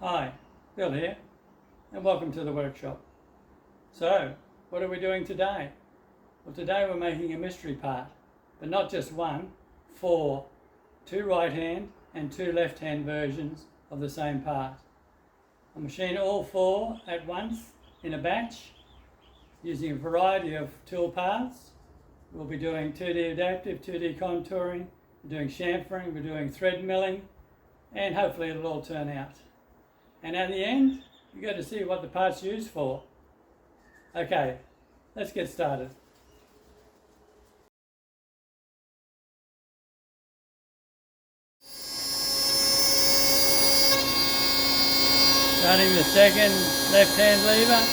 Hi, Bill here, and welcome to the workshop. So, what are we doing today? Well, today we're making a mystery part, but not just one, for two right-hand and two left-hand versions of the same part. I'll machine all four at once in a batch using a variety of tool paths. We'll be doing 2D adaptive, 2D contouring, we're doing chamfering, we're doing thread milling, and hopefully it'll all turn out. And at the end, you get to see what the part's used for. Okay, let's get started. Starting the second left-hand lever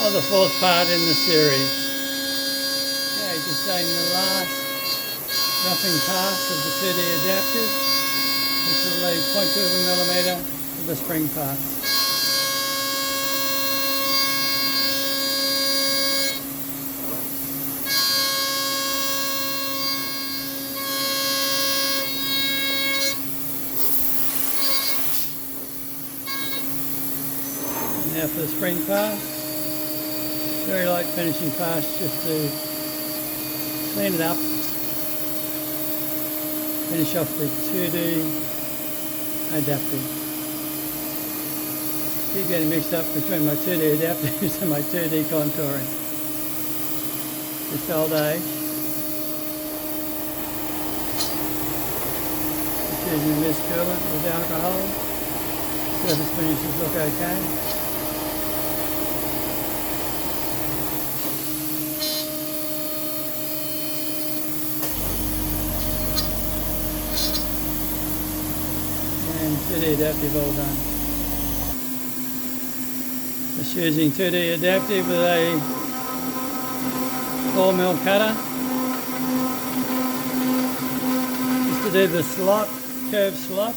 of the fourth part in the series. Okay, just doing the last roughing pass of the 2D adaptive. This will leave 0.2 mm for the spring part. Now for the spring pass, very light finishing pass just to clean it up, finish off the 2D adaptive. Keep getting mixed up between my 2D adaptives and my 2D contouring. Just old age. Just using the mist coolant with alcohol. Surface finishes look okay. And 2D adaptive all done. Just using 2D adaptive with a 4mm cutter. Just to do the slot, curved slot.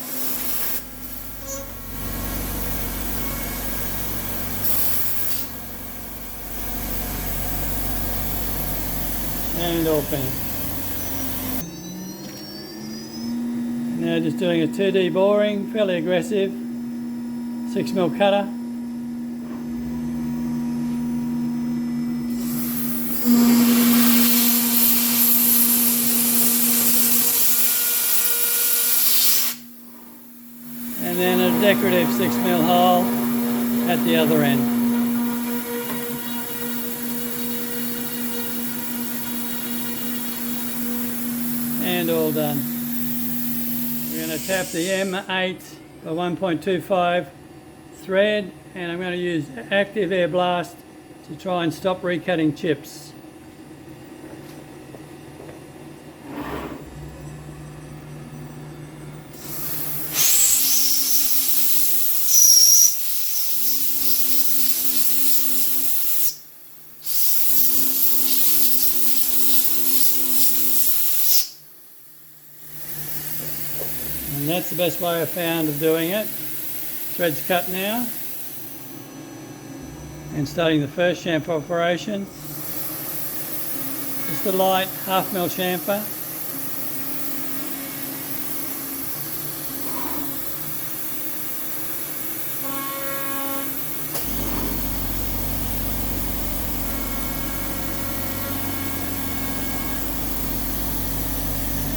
And all finished. Now just doing a 2D boring, fairly aggressive, 6mm cutter. And then a decorative 6mm hole at the other end. And all done. We're going to tap the M8 by 1.25 thread, and I'm going to use active air blast to try and stop recutting chips. And that's the best way I've found of doing it. Thread's cut now. And starting the first chamfer operation. Just a light 1/2 mm chamfer.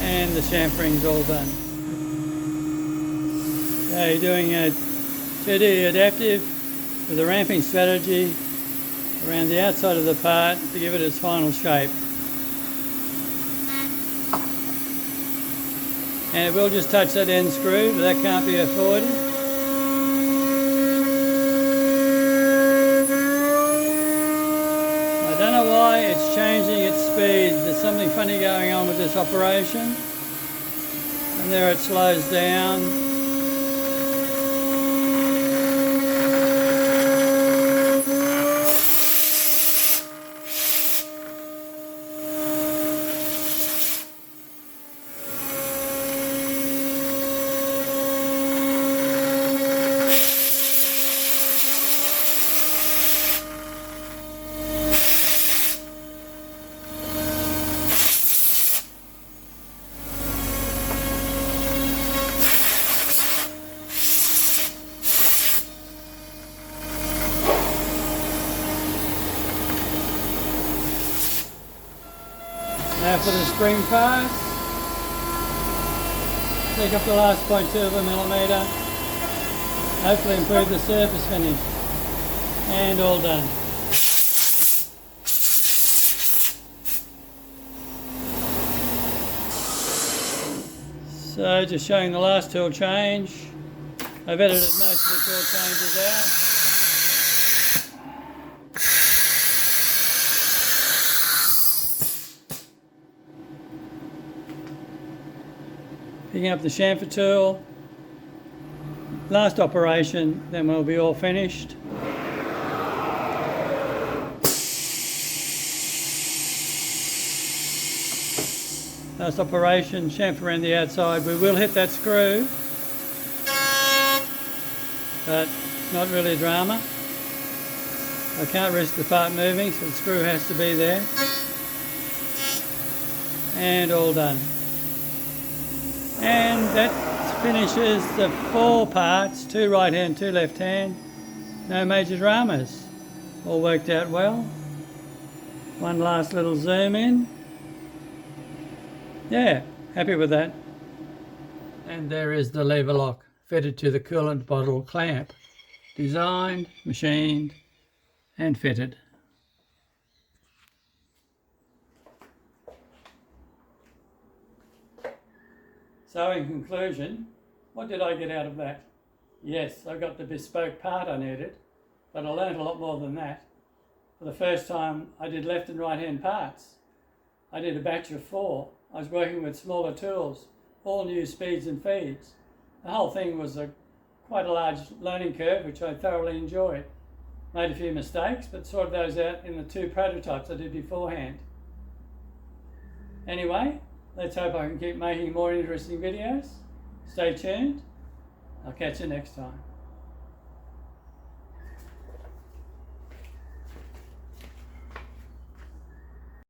And the chamfering's all done. Okay, doing a 2D adaptive with a ramping strategy around the outside of the part to give it its final shape. And it will just touch that end screw, but that can't be avoided. I don't know why it's changing its speed. There's something funny going on with this operation. And there it slows down. Now for the spring parts, take up the last 0.2 of a millimetre, hopefully improve the surface finish, and all done. So just showing the last tool change. I've edited most of the tool changes out. Picking up the chamfer tool. Last operation, then we'll be all finished. Last operation, chamfer around the outside. We will hit that screw, but not really drama. I can't risk the part moving, so the screw has to be there. And all done. And that finishes the 4 parts, 2 right hand, 2 left hand. No major dramas. All worked out well. One last little zoom in. Yeah, happy with that. And there is the lever lock fitted to the coolant bottle clamp. Designed, machined and fitted. So in conclusion, what did I get out of that? Yes, I got the bespoke part I needed, but I learned a lot more than that. For the first time, I did left and right hand parts. I did a batch of 4. I was working with smaller tools, all new speeds and feeds. The whole thing was quite a large learning curve, which I thoroughly enjoyed. Made a few mistakes, but sorted those out in the 2 prototypes I did beforehand. Anyway, let's hope I can keep making more interesting videos. Stay tuned. I'll catch you next time.